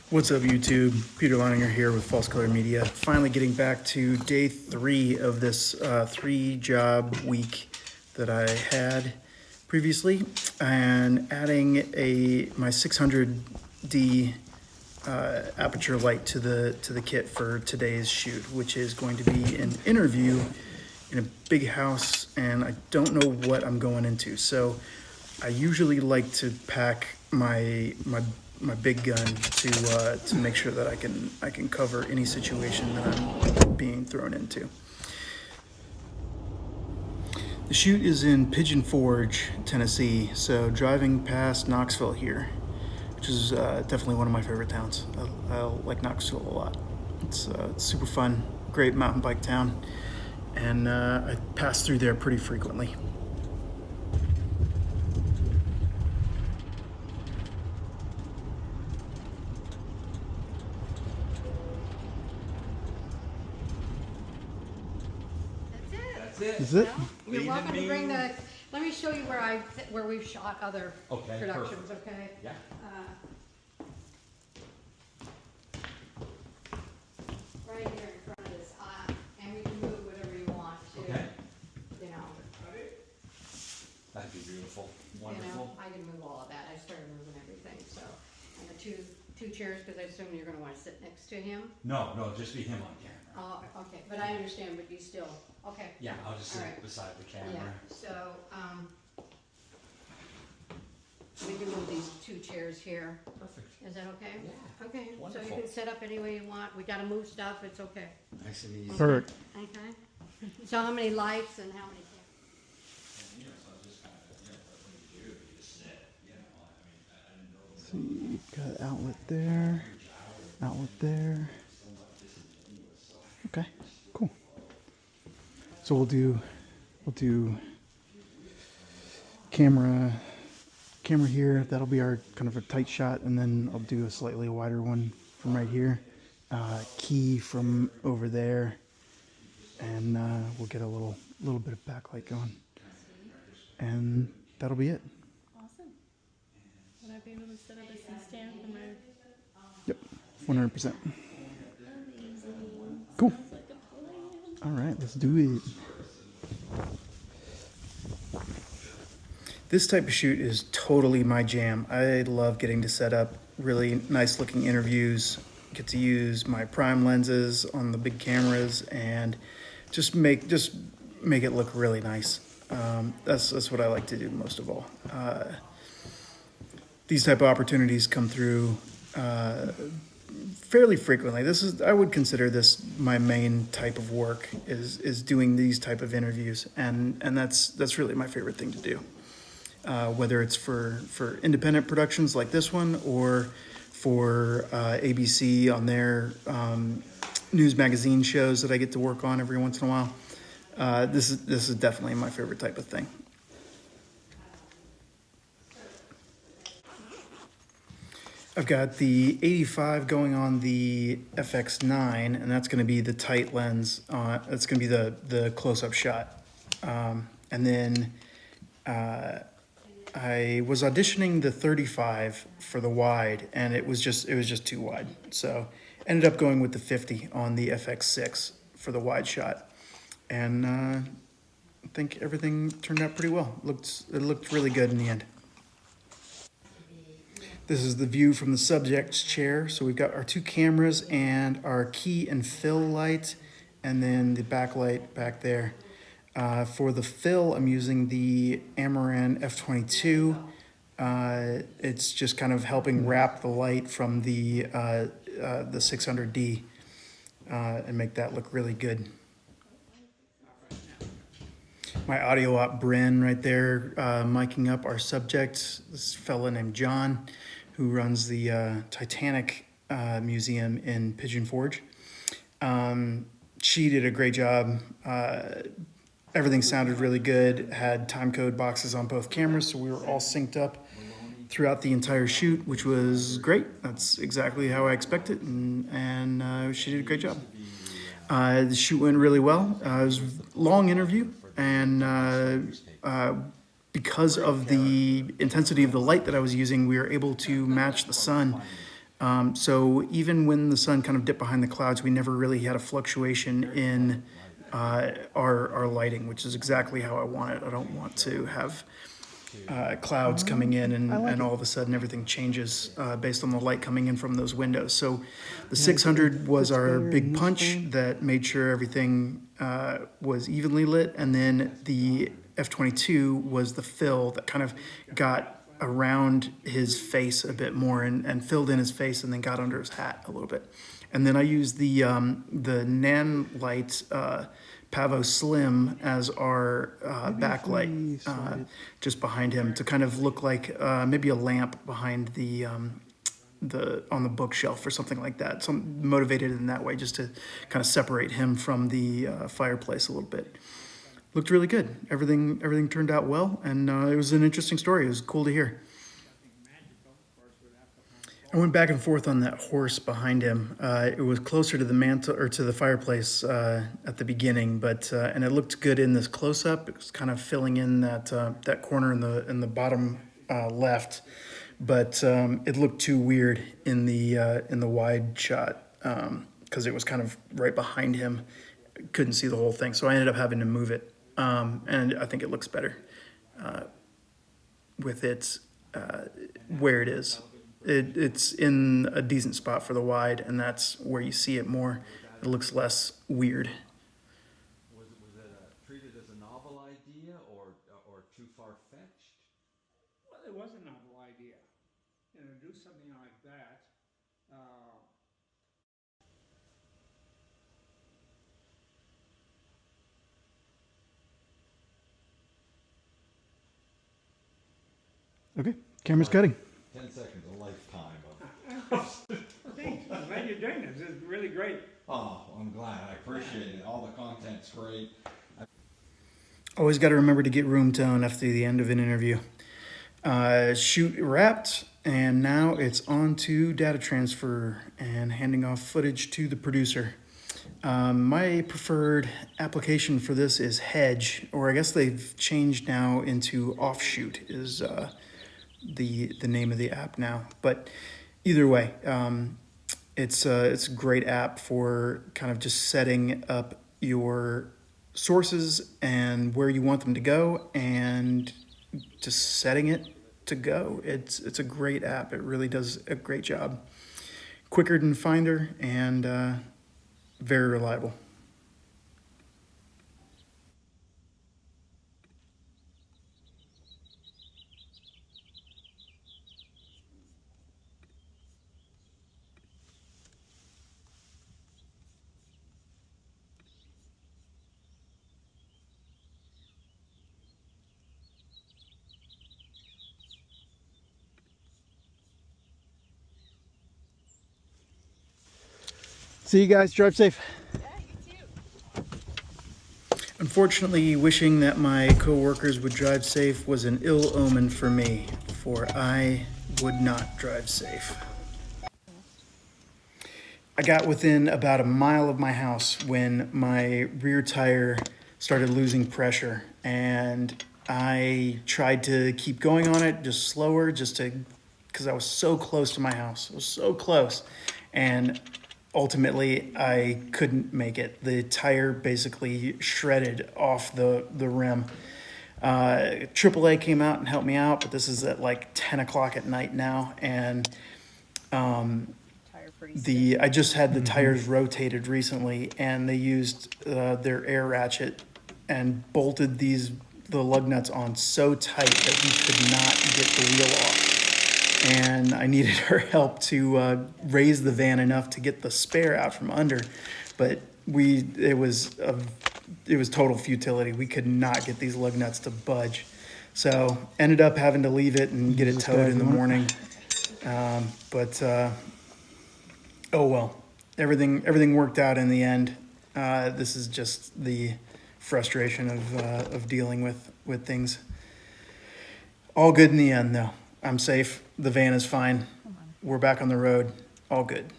What's up, YouTube? Peter Leininger here with False Color Media. Finally getting back to day 3 of this 3-job week that I had previously, and adding my 600D aperture light to the kit for today's shoot, which is going to be an interview in a big house, and I don't know what I'm going into. So I usually like to pack my big gun to make sure that I can cover any situation that I'm being thrown into. The shoot is in Pigeon Forge, Tennessee, so driving past Knoxville here, which is definitely one of my favorite towns. I like Knoxville a lot. It's super fun, great mountain bike town, and I pass through there pretty frequently. Is it? You're welcome to bring the. Let me show you where we've shot other productions. Perfect. Okay. Yeah. Right here in front of this, and we can move whatever you want to. Okay. You know. That'd be beautiful. Wonderful. You know, I can move all of that. I started moving everything. So, and the two chairs, because I assume you're going to want to sit next to him. No, just be him on camera. Oh, okay. But I understand. But you still. Okay. Yeah, I'll just sit Alright. beside the camera. Yeah, so, we can move these 2 chairs here. Perfect. Is that okay? Yeah, Okay, so wonderful. you can set up any way you want. We gotta move stuff, it's okay. Nice and easy. Perfect. Okay. So how many lights and how many See, got outlet there, outlet there. Okay, cool. So we'll do camera here. That'll be our kind of a tight shot, and then I'll do a slightly wider one from right here. Key from over there, and we'll get a little bit of backlight going, and that'll be it. Awesome. Would I be able to set up a C-stand for my... Yep, 100%. Amazing. Cool. Sounds like a plan. All right, let's do it. This type of shoot is totally my jam. I love getting to set up really nice looking interviews, get to use my prime lenses on the big cameras, and just make it look really nice. That's what I like to do most of all. These type of opportunities come through fairly frequently. I would consider this my main type of work, is doing these type of interviews, and that's really my favorite thing to do. Whether it's for independent productions like this one, or for ABC on their news magazine shows that I get to work on every once in a while. This is definitely my favorite type of thing. I've got the 85 going on the FX9, and that's going to be the tight lens. That's going to be the close-up shot. And then I was auditioning the 35 for the wide, and it was just too wide. So ended up going with the 50 on the FX6 for the wide shot. And I think everything turned out pretty well. It looked really good in the end. This is the view from the subject's chair. So we've got our 2 cameras and our key and fill light, and then the backlight back there. For the fill, I'm using the Amaran F22. It's just kind of helping wrap the light from the 600D and make that look really good. My audio op Bryn right there, miking up our subject, this fella named John, who runs the Titanic Museum in Pigeon Forge. She did a great job. Everything sounded really good, had time code boxes on both cameras, so we were all synced up throughout the entire shoot, which was great. That's exactly how I expected, and she did a great job. The shoot went really well. It was a long interview, and because of the intensity of the light that I was using, we were able to match the sun So even when the sun kind of dipped behind the clouds, we never really had a fluctuation in our lighting, which is exactly how I want it. I don't want to have clouds coming in and all of a sudden everything changes based on the light coming in from those windows. So the 600 was our big punch that made sure everything was evenly lit, and then the F22 was the fill that kind of got around his face a bit more and filled in his face and then got under his hat a little bit. And then I used the Nan Light Pavo Slim as our backlight just behind him to kind of look like maybe a lamp behind the on the bookshelf or something like that. So I'm motivated in that way just to kind of separate him from the fireplace a little bit. Looked really good. Everything turned out well, and it was an interesting story. It was cool to hear. I went back and forth on that horse behind him. It was closer to the mantle or to the fireplace at the beginning, but and it looked good in this close up. It was kind of filling in that corner in the bottom left, but it looked too weird in the wide shot because it was kind of right behind him. Couldn't see the whole thing, so I ended up having to move it, and I think it looks better with it where it is. It's in a decent spot for the wide, and that's where you see it more. It looks less weird. Was it treated as a novel idea or too far-fetched? Well, it was a novel idea. Do something like that. Okay, camera's cutting. 10 seconds, a lifetime of. Thanks. I'm glad you're doing this. It's really great. Oh, I'm glad. I appreciate it. All the content's great. Always got to remember to get room tone after the end of an interview. Shoot wrapped, and now it's on to data transfer and handing off footage to the producer. My preferred application for this is Hedge, or I guess they've changed now into Offshoot is the name of the app now. But either way, it's a great app for kind of just setting up your sources and where you want them to go and just setting it to go. It's a great app. It really does a great job. Quicker than Finder and very reliable. See you guys. Drive safe. Yeah, you too. Unfortunately, wishing that my coworkers would drive safe was an ill omen for me, for I would not drive safe. I got within about a mile of my house when my rear tire started losing pressure, and I tried to keep going on it, just slower, because I was so close to my house. I was so close, and ultimately I couldn't make it. The tire basically shredded off the rim. AAA came out and helped me out, but this is at like 10 o'clock at night now, and Tire freeze. I just had the tires rotated recently, and they used their air ratchet and bolted the lug nuts on so tight that he could not get the wheel off. And I needed her help to raise the van enough to get the spare out from under, but it was total futility. We could not get these lug nuts to budge, so ended up having to leave it and get it towed in the morning. But oh well, everything worked out in the end. This is just the frustration of dealing with things. All good in the end, though. I'm safe. The van is fine. We're back on the road. All good.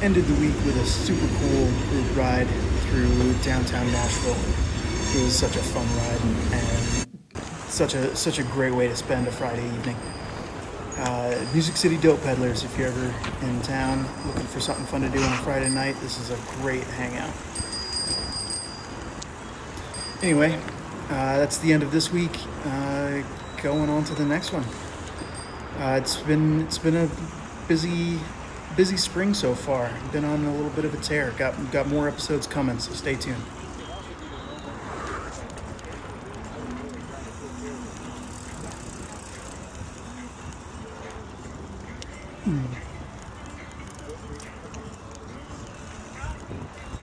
Ended the week with a super cool group ride through downtown Nashville. It was such a fun ride and such a great way to spend a Friday evening. Music City Dope Peddlers, if you're ever in town looking for something fun to do on a Friday night, this is a great hangout. Anyway, that's the end of this week. Going on to the next one. It's been a busy spring so far. Been on a little bit of a tear. Got more episodes coming, so stay tuned.